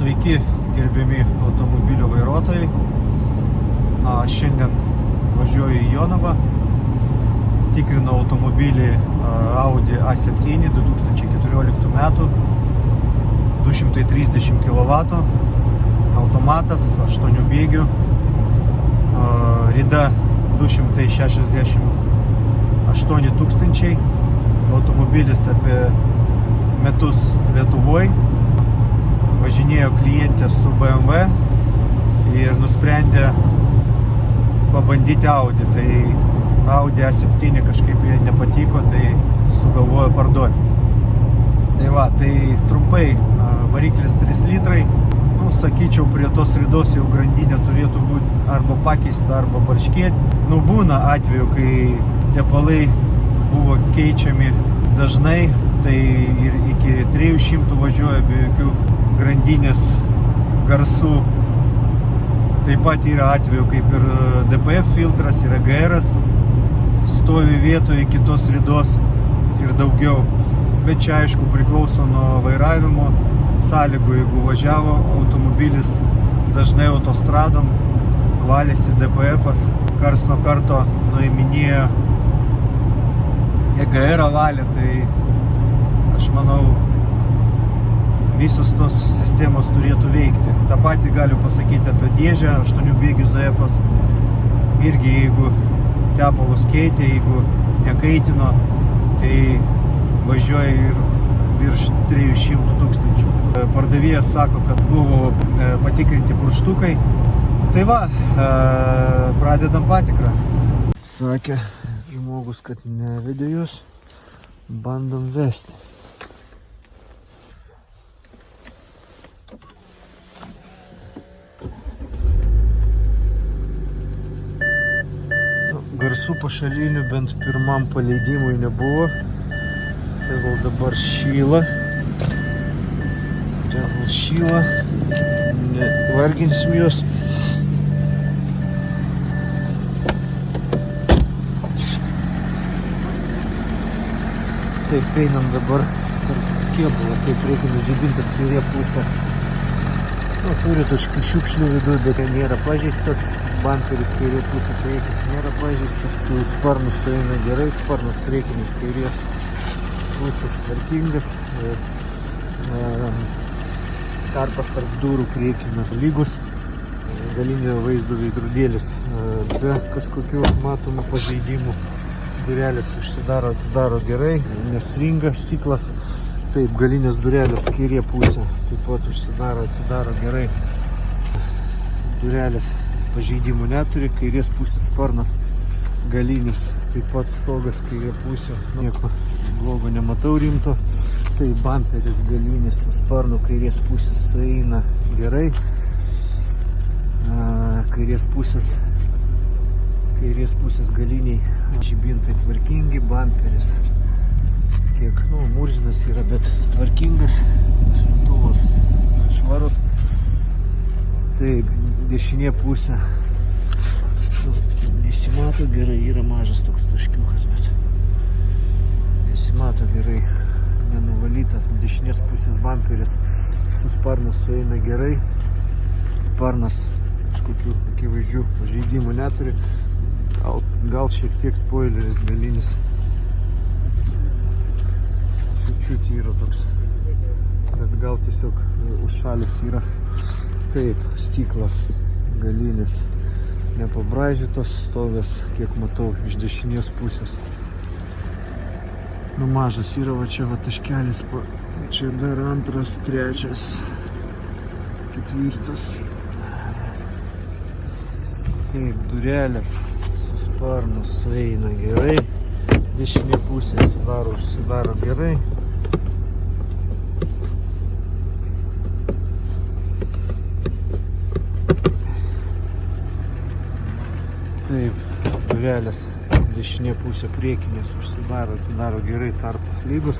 Sveiki, gerbiami automobilių vairuotojai. Šiandien važiuoju į Jonavą. Tikrinau automobilį Audi A7 2014 metų, 230 kW, automatas, 8 bėgių, rida 268 tūkstančiai, automobilis apie metus Lietuvoje. Važinėjo klientė su BMW ir nusprendė pabandyti Audi. Tai Audi A7 kažkaip jai nepatiko, tai sugalvojo parduoti. Tai va, tai trumpai, variklis 3 litrai. Sakyčiau, prie tos ridos jau grandinė turėtų būti arba pakeista, arba barškėti. Būna atveju, kai tepalai buvo keičiami dažnai, tai ir iki 300 važiuoja be jokių grandinės garsų. Taip pat yra atveju, kaip ir DPF filtras ir EGR-as stovi vietoje kitos ridos ir daugiau. Bet čia aišku priklauso nuo vairavimo sąlygų. Jeigu važiavo automobilis dažnai autostradom, valėsi DPF-as, kars nuo karto nuiminėjo EGR-ą valė, tai aš manau, visos tos sistemos turėtų veikti. Ta patį galiu pasakyti apie dėžę, 8 bėgių ZF-as. Irgi jeigu tepalus keitė, jeigu nekaitino, tai važiuoja ir virš 300 tūkstančių. Pardavėjas sako, kad buvo patikrinti purkštukai. Tai va, pradedam patikrą. Sakė žmogus, kad nevedė jūs, bandom vesti. Garsų pašalinių bent pirmam paleidimui nebuvo. Tai gal dabar šyla. Tegul šyla. Nevarginsim juos. Taip, einam dabar per kėbulą. Taip, priekinis žibintas kairė pusė. Turi tokių šiukšlių viduje, bet nėra pažeistas. Bamperis kairė pusė, priekis nėra pažeistas. Sparnus eina gerai, sparnas priekinis kairės pusės tvarkingas. Tarpas tarp durų priekinio lygus. Galinio vaizdo veidrodėlis be kažkokių matomų pažeidimų. Durelės užsidaro, atidaro gerai, nestringa stiklas. Taip, galinės durelės kairė pusė taip pat užsidaro, atidaro gerai. Durelės pažeidimų neturi, kairės pusės sparnas galinis, taip pat stogas kairė pusė. Nieko blogo nematau rimto. Tai bamperis galinis su sparnu kairės pusės eina gerai. Kairės pusės galiniai žibintai tvarkingi, bamperis kiek, murzinas yra, bet tvarkingas, slintuvas švarus. Taip, dešinė pusė nesimato gerai, yra mažas toks taškiukas, bet nesimato gerai, nenuvalyta. Dešinės pusės bamperis su sparnu sueina gerai, sparnas kažkokių akivaizdžių pažeidimų neturi, gal šiek tiek spoileris galinis čiut yra toks, bet gal tiesiog užšalęs yra. Taip, stiklas galinis nepabraižytas, stovės, kiek matau, iš dešinės pusės. Mažas yra, va čia va taškelis, čia dar antras, trečias, ketvirtas. Taip, durelės su sparnu sueina gerai, dešinė pusė užsidaro gerai. Taip, durelės dešinė pusė priekinės užsidaro, atidaro gerai, tarpas lygus,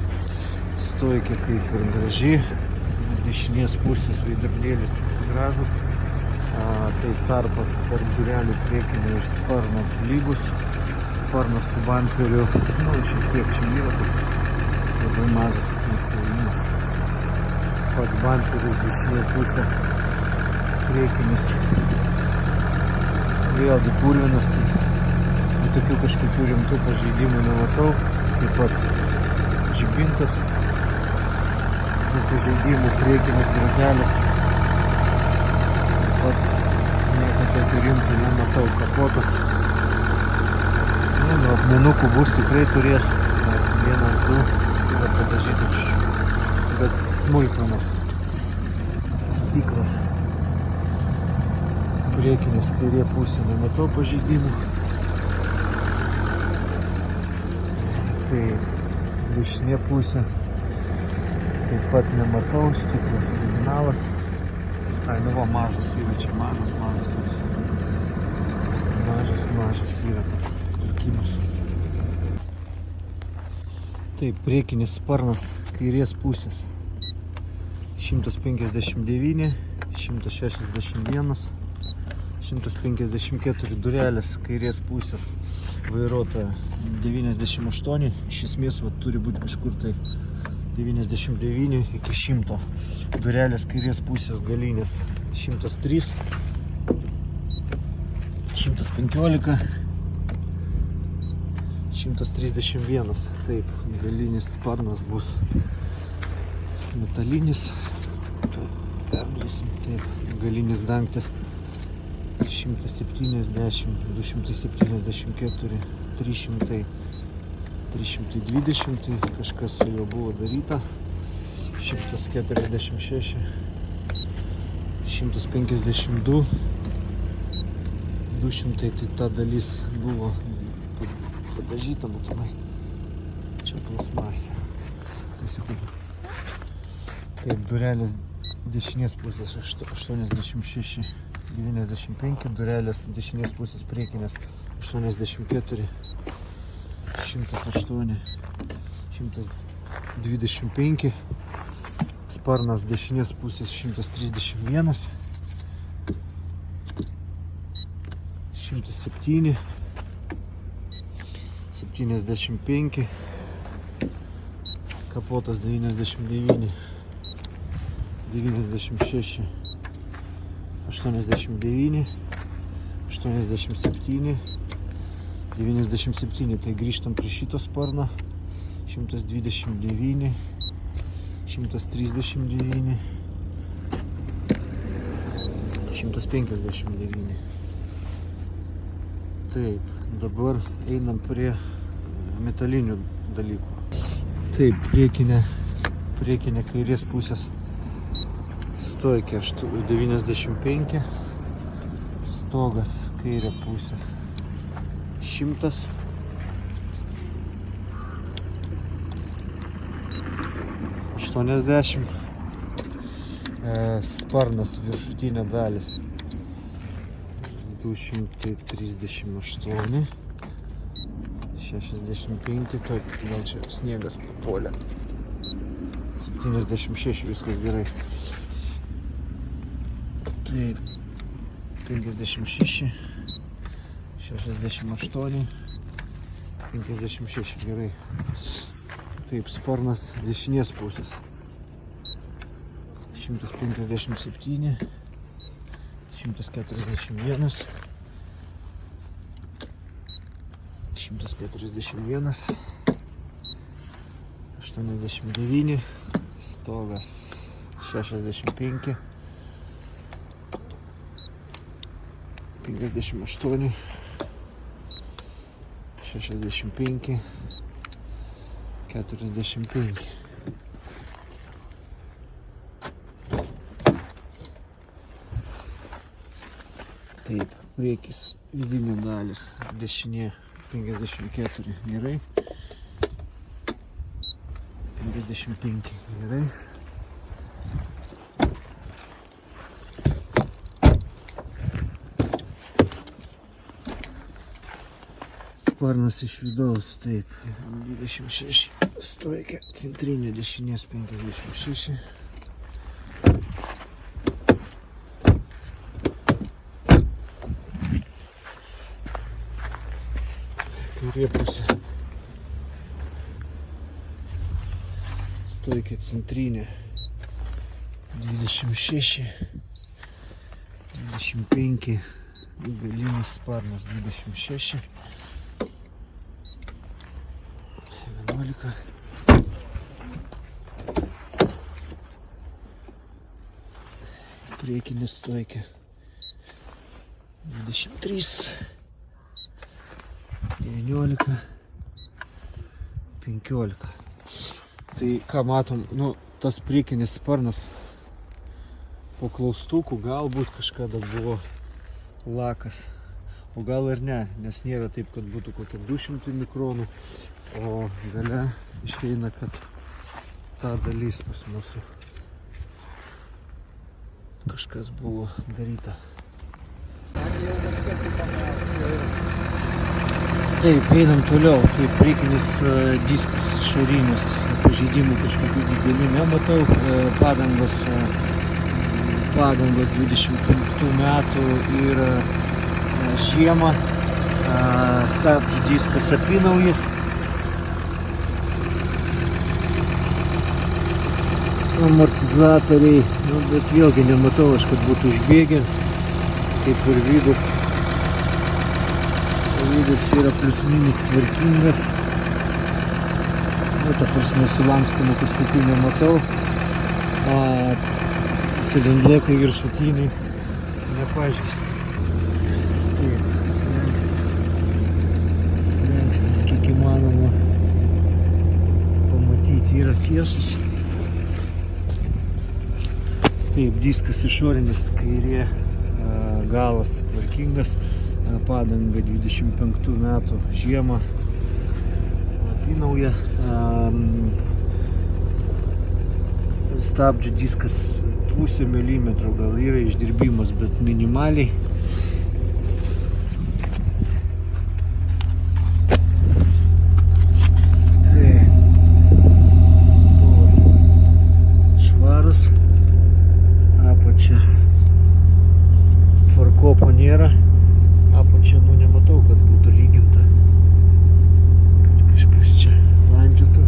stojkė kaip ir graži, dešinės pusės veidrodėlis gražus, taip tarpas tarp durelių priekinio ir sparno lygus, sparnas su bamperiu, šiek tiek čia yra toks labai mažas nustojimas. pats bamperis dešinė pusė, priekinis vėlgi purvinas, tai tokių kažkokių rimtų pažeidimų nematau, taip pat žibintas, pažeidimų, priekinis drogelis, taip pat nieko tokio rimtų nematau, kapotas, akmenukų bus tikrai turės, vienas, du yra padažyti, bet smulkmenos, stiklas, priekinis kairė pusė, nematau pažeidimų, tai dešinė pusė, taip pat nematau, stiklas originalas, mažas yra, čia mažas toks, mažas yra pirkimas. Taip, priekinis sparnas kairės pusės 159, 161, 154 durelės kairės pusės vairuotojo 98, iš esmės turi būti kažkur tai 99 iki 100, durelės kairės pusės galinės 103, 115, 131, taip, galinis sparnas bus metalinis, perdarysim, taip, galinis dangtis 170, 274, 300, 320, kažkas su juo buvo daryta, 146, 152, 200, tai ta dalis buvo padažyta būtinai, čia plasmasė, tai sakau, taip, durelės dešinės pusės 86, 95, durelės dešinės pusės priekinės 84, 108, 125, sparnas dešinės pusės 131, 107, 75, kapotas 99, 96, 89, 87, 97, tai grįžtam prie šito sparno, 129, 139, 159. Taip, dabar einam prie metalinių dalykų. Taip, priekinė kairės pusės stojkė 95, stogas kairė pusė 100, sparnas viršutinė dalis 238, 65, taip, gal čia sniegas papuolė, 76, viskas gerai, taip, 56, 68, 56, gerai, taip, sparnas dešinės pusės 157, 141, 141, 89, stogas 65, 58, 65, 45. Taip, priekis vidinė dalis, dešinė 54, gerai, 55, gerai, sparnas iš vidaus, taip, 26, stojkė, centrinė dešinės 56, kairė pusė, stojkė centrinė 26, 25 і galinis sparnas 26, 11, priekinė stойka 23, 19, 15. Tai ką matom, nu, tas priekinis sparnas po klaustukų galbūt kažkada buvo lakas, o gal ir ne, nes nėra taip, kad būtų kokie 200 mikronų, o gale išeina, kad ta dalis pas mūsų kažkas buvo daryta. Taip, einam toliau, tai priekinis diskas išorinis, pažeidimų kažkokių didelių nematau, padangos 25 metų ir žiemą, stabdžių diskas apynaujas, amortizatoriai, nu, bet vėlgi nematau aš, kad būtų išbėgę, kaip ir vidus. Vidus yra plius minus tvarkingas, nu, ta prasme sulankstymų kažkokių nematau, cilindruokai viršutiniai nepažįsti. Taip, slengstis kiek įmanoma pamatyti yra tiesus. Taip, diskas išorinis kairė galas tvarkingas, padanga 25 metų žiemą, apynauja, stabdžių diskas 0,5 milimetro gal yra išdirbimas, bet minimaliai. Tai stovas švarus, apačia farkopo nėra, apačia, nu, nematau, kad būtų lyginta, kad kažkas čia landžiotų.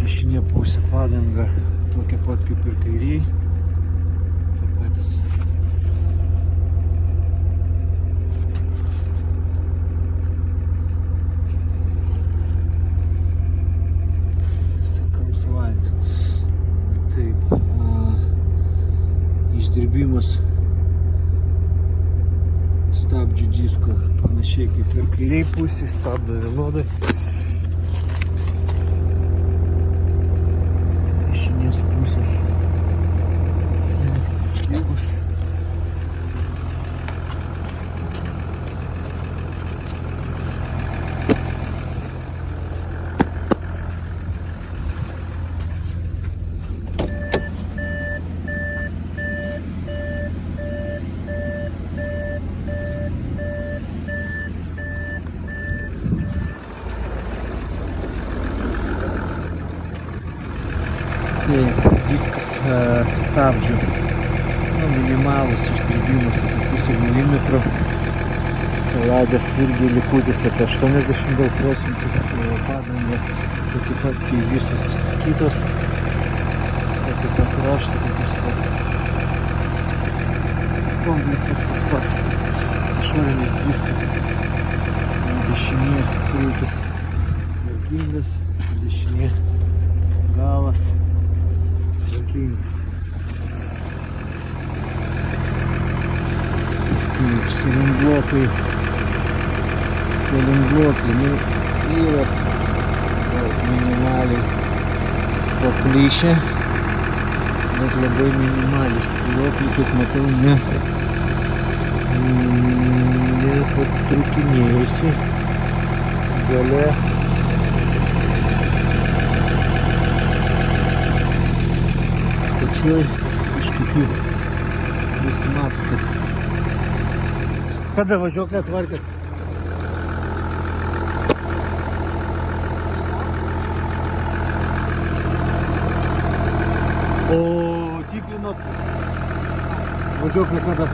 Dešinė pusė padanga tokia pat kaip ir kairiai, taip patys. Sakams valti. Taip, išdirbimas stabdžių disko panašiai kaip ir kairiai pusė, stabdo vienodai. Pusės slengstis lygus. Diskas stabdžių, nu, minimalus išdirbimas apie 0,5 milimetro, ladas irgi likutis apie 80 procentų, padanga tokia pat kaip visos kitos, tokia pat raštą, tokius pat komplektas tas pats, išorinis diskas, dešinė krūtis tvarkingas, dešinė galas tvarkingas. Taip, cilindruokai, nu, yra minimaliai paplyšę, bet labai minimaliai spyruoklį, kaip matau, nepatrukinėjusi gale. Pačioj kažkokių nesimato, kad kada važiuoklę tvarkėt? O tikrinot važiuoklę kada?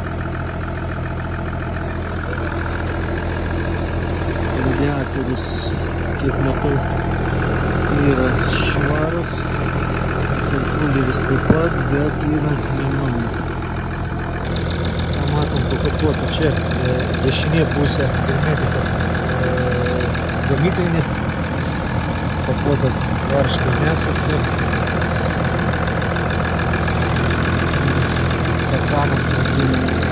Radiatorius kaip matau, yra švarus, tarpulevis taip pat, bet yra nemanau. Matom pakartotą čia dešinė pusė hermetikas gamyklinis, kapotas varžtas nesuktas, karkanas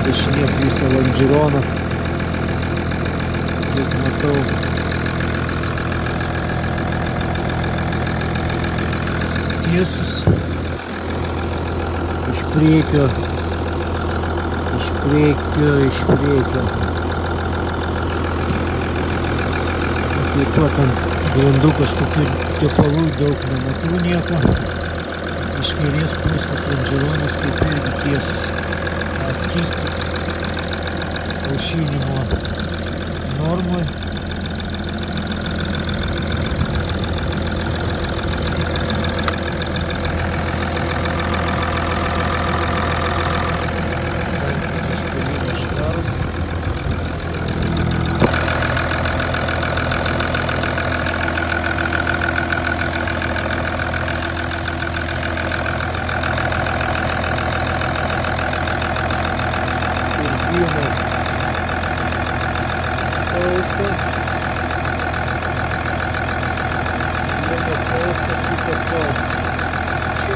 dešinė pusė lonžironas, kaip matau. Tiesus iš priekio. Taip pat ant grindų kažkokių tepalų daug nematau nieko. Iš kairės pusės lonžironas kaip irgi tiesus. Skystis aušinimo normoj.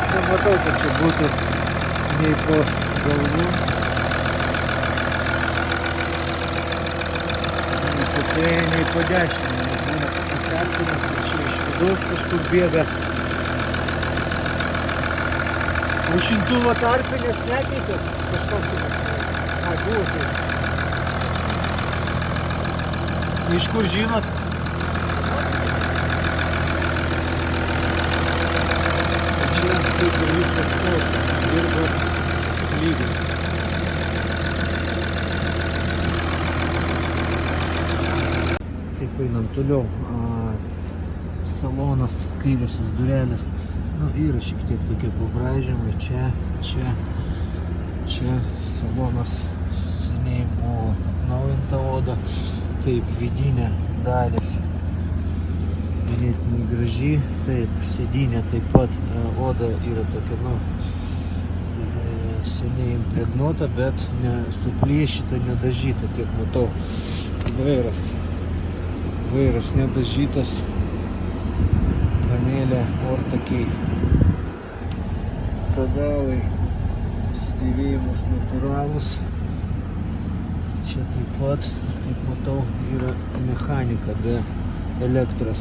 Nematau, kad čia būtų nei po galvų, nei po kairę, nei po dešinę. Būna pasitarpinas, čia iš vidaus kažkur bėga. Aušintuvo tarpinės nekeitės kažkoks. Buvo taip. Iš kur žinot? Kaip ir viskas tos dirba lygiai. Taip einam toliau. Salonas, kairiosios durelės. Yra šiek tiek tokie pabraižymai. Čia salonas seniai buvo atnaujinta oda. Taip, vidinė dalis. Ganėtinai graži, taip, sėdynė taip pat, oda yra tokia, seniai impregnuota, bet suplėšyta, nedažyta, kiek matau. Vairas nedažytas, panelė, ortakiai, pedalai, įsidėvėjimas natūralus. Čia taip pat, kaip matau, yra mechanika be elektros.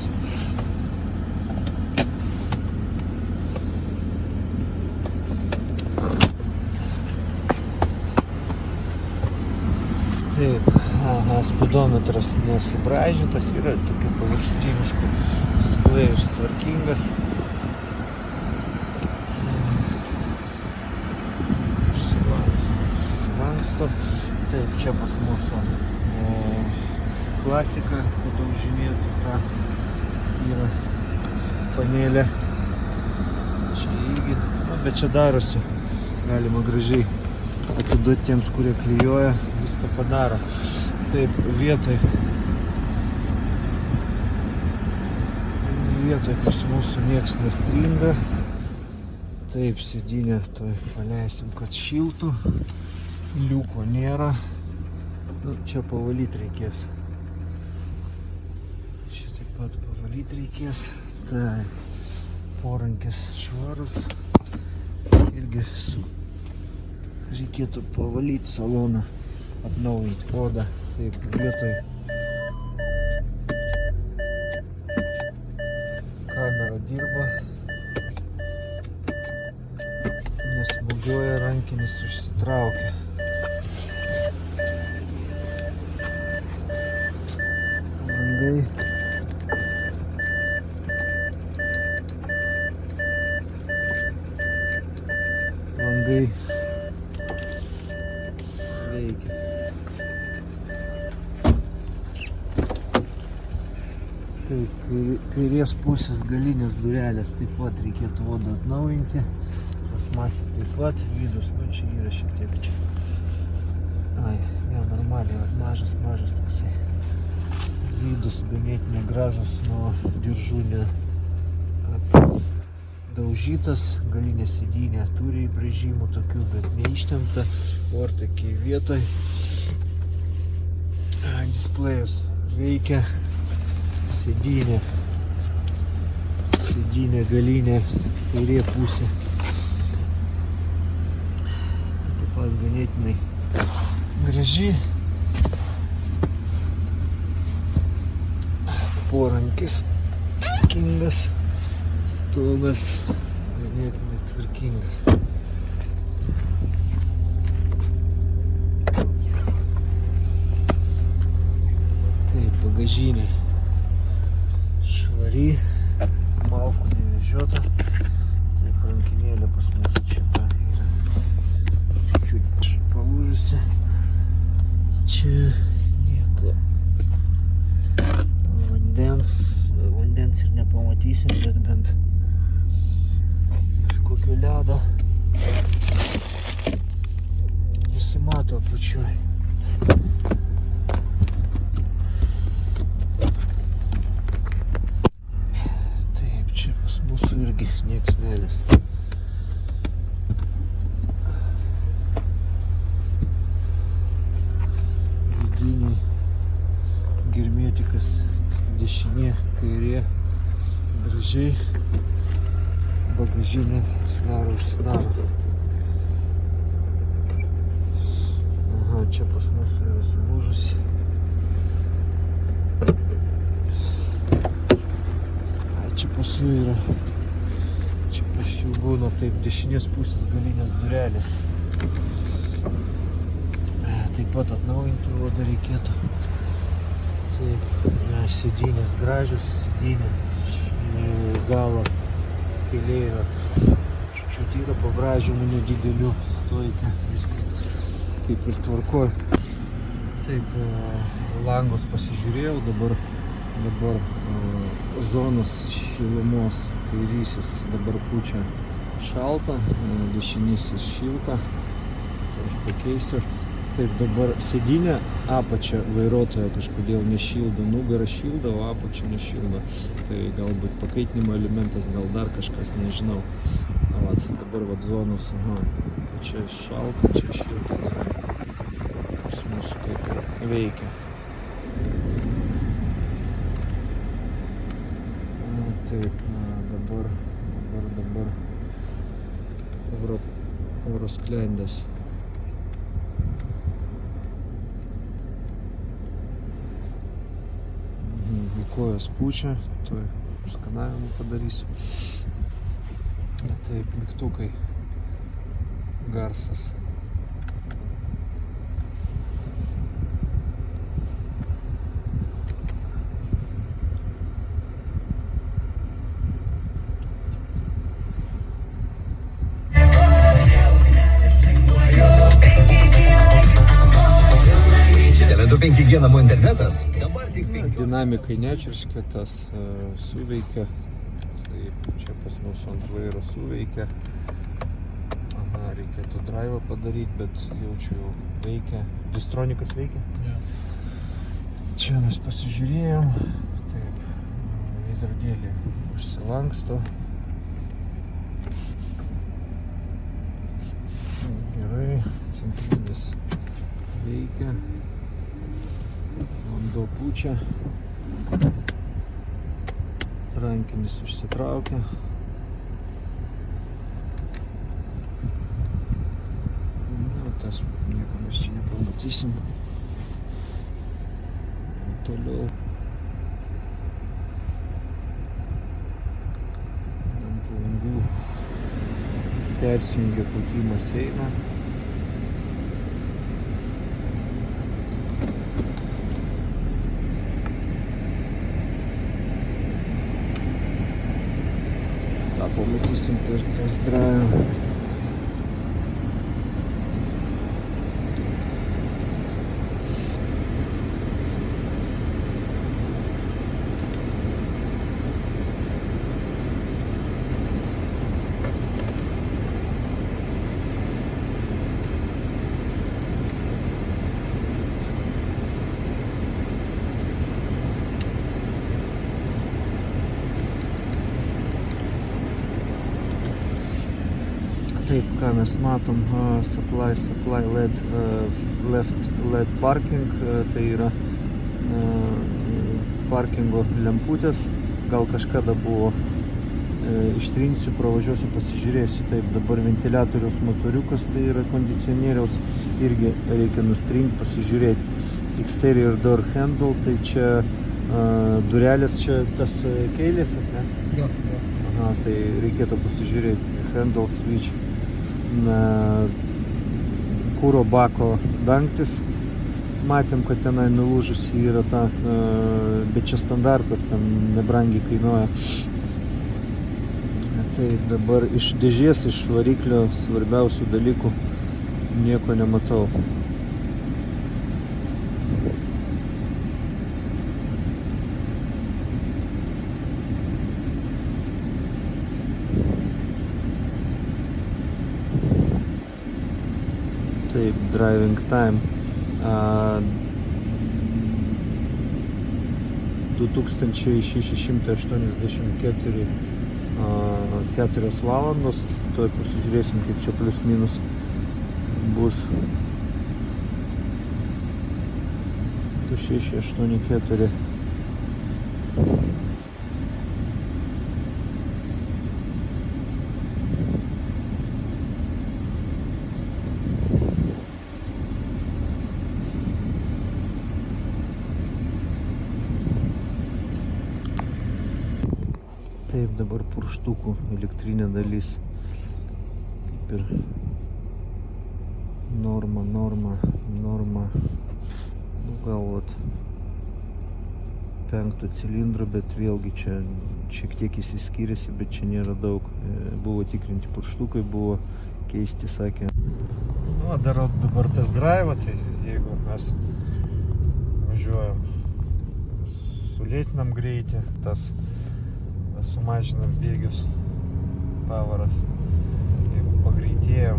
Taip, speedometras nesubraižytas, yra tokių paviršutiniškų displejus tvarkingas. Lanksto. Taip, čia pas mūsų klasika, padaužinėti tą yra panelė. Čia irgi, bet čia darosi, galima gražiai atiduoti tiems, kurie klijuoja, viską padaro. Taip, vietoj pas mūsų nieks nestringa. Taip, sėdynę tuoj paleisim, kad šiltų. Liuko nėra. Čia pavalyti reikės. Čia taip pat pavalyti reikės. Tai porankis švarus. Irgi reikėtų pavalyti saloną, atnaujinti odą. Taip, vietoj kamera dirba. Nesmūgiuoja, rankinis užsitraukia. Langai. Veikia. Taip, kairės pusės galinės durelės taip pat reikėtų odą atnaujinti. Plasmasė taip pat, vidus, čia yra šiek tiek čia. Ai, ne, normaliai, mažas toksai Vidus ganėtinai gražus, nuo diržų daužytas, galinė sėdynė turi įbrėžimų tokių, bet neištempta, ortakiai vietoj, displejus veikia, sėdynė galinė, kairė pusė, taip pat ganėtinai graži, porankis tvarkingas, stogas ganėtinai tvarkingas. Taip, bagažinė švari, malkų nevežiota. Taip, rankinėlė pas mūsų čia ta yra čiut-čiut palūžusi. Čia nieko. Vandens ir nepamatysim, bet bent kažkokio ledo nesimato apačioj. Taip, čia pas mūsų irgi nieks nelesta. Vidiniai germetikas, dešinė, kairė, gražiai, bagažinė užsidaro. Aha, čia pas mūsų yra sulūžusi. Čia pas jų yra, čia pas jų būna taip dešinės pusės galinės durelės. Taip pat atnaujinti rodą reikėtų. Taip, sėdynės gražios, sėdynė galo keleivio čiut yra pabražymų nedidelių, stojka, viskas kaip ir tvarkoj. Taip, langus pasižiūrėjau, dabar zonos šilumos kairysis dabar pučia šalta, dešinysis šilta, tai aš pakeisiu. Taip, dabar sėdynė apačia vairuotojo kažkodėl nešildo, nugarą šildo, o apačia nešildo. Tai galbūt pakaitinimo elementas, gal dar kažkas, nežinau. Vat, dabar vat zonos, aha, čia šalta, čia šilta, gerai. Pas mūsų kaip ir veikia. Taip, dabar oro sklendės. Kojas pučia, tuoj skanavimą padarysiu. Taip, mygtukai, garsas. Tele2 5G namų internetas dabar tik 5. Dinamikai nečirškia, tas suveikia. Taip, čia pas mus ant vairo suveikia. Aha, reikėtų draivą padaryti, bet jaučiu jau veikia. Distronikas veikia? Ja. Čia mes pasižiūrėjom. Taip, veidrodėlį užsilanksto. Gerai, centrinis veikia. Vanduo pučia, rankinis užsitraukia. Na, tas nieko mes čia nepamatysim. Toliau ant langų persijungia pūtimas eina. Pamatysim per test drive. Taip, ką mes matom, supply LED, left LED parking, tai yra parkingo lemputės, gal kažkada buvo, ištrinsiu, pravažiuosiu, pasižiūrėsiu. Taip, dabar ventiliatoriaus motoriukas, tai yra kondicionieriaus, irgi reikia nustrinti, pasižiūrėti. Exterior door handle, tai čia durelės, čia tas keilėsis, ne? Jo. Aha, tai reikėtų pasižiūrėti. Handle switch, kūro bako dangtis, matėm, kad tenai nulūžusi yra ta, bet čia standartas, ten nebrangiai kainuoja. Tai dabar iš dėžės, iš variklio svarbiausių dalykų nieko nematau. Taip, driving time 2684 valandos. Tuoj pasižiūrėsim, kaip čia plius minus bus. 2684. Taip, dabar purštukų elektrinė dalis, kaip ir norma, gal vat 5 cilindrų, bet vėlgi čia šiek tiek įsiskyrėsi, bet čia nėra daug. Buvo tikrinti purštukai, buvo keisti, sakė. Nu, darau dabar test drive, tai jeigu mes važiuojam sulėtinam greitį, tas sumažinam bėgius, pavaras, jeigu pagreitėjam,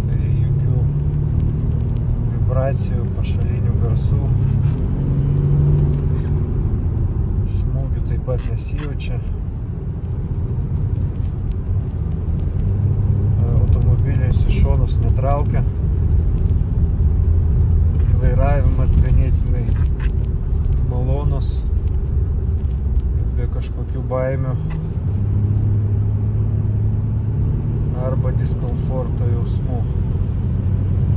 tai jokių vibracijų, pašalinių garsų, smūgių taip pat nesijaučia. Automobiliais iš šonus netraukia, vairavimas ganėtinai malonus, be kažkokių baimių arba diskomforto jausmų.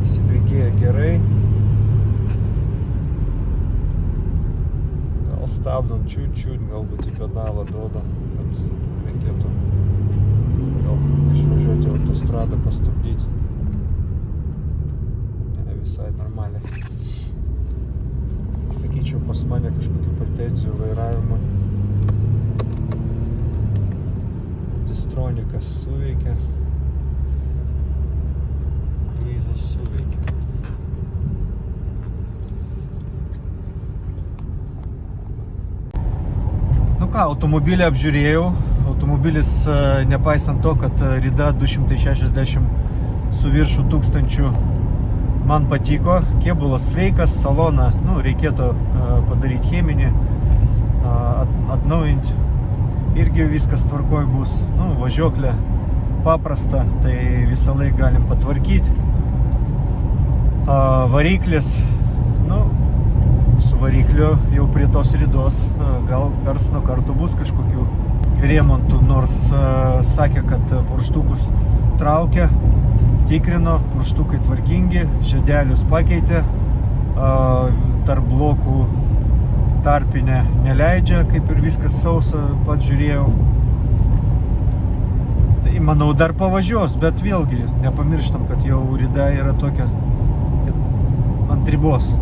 Įsibėgėja gerai. Gal stabdom čiut, galbūt į pedalą duoda, kad reikėtų gal išvažiuoti autostradą, pastabdyti. Ne, visai normaliai. Sakyčiau, pas mane kažkokių pretenzijų vairavimui. Distronikas suveikia, kruizas suveikia. Nu ką, automobilį apžiūrėjau. Automobilis, nepaisant to, kad rida 260 su viršu tūkstančių, man patiko. Kėbulas sveikas, saloną reikėtų padaryti cheminį, atnaujinti. Irgi viskas tvarkoj bus. Važiuoklė paprasta, tai visą laiką galim patvarkyti. Variklis, su varikliu jau prie tos ridos gal karts nuo karto bus kažkokių remontų, nors sakė, kad purštukus traukia, tikrino, purštukai tvarkingi, žiedelius pakeitė, tarp blokų tarpinę neleidžia, kaip ir viskas sausa, pat žiūrėjau. Tai manau dar pavažiuos, bet vėlgi nepamirštam, kad jau rida yra tokia ant ribos.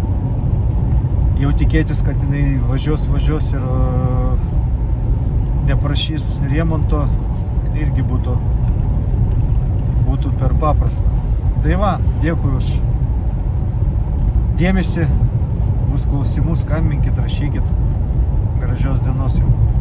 Jau tikėtis, kad jinai važiuos ir neprašys remonto, irgi būtų per paprasta. Tai va, dėkui už dėmesį. Bus klausimų, skambinkit, rašykit. Gražios dienos jums.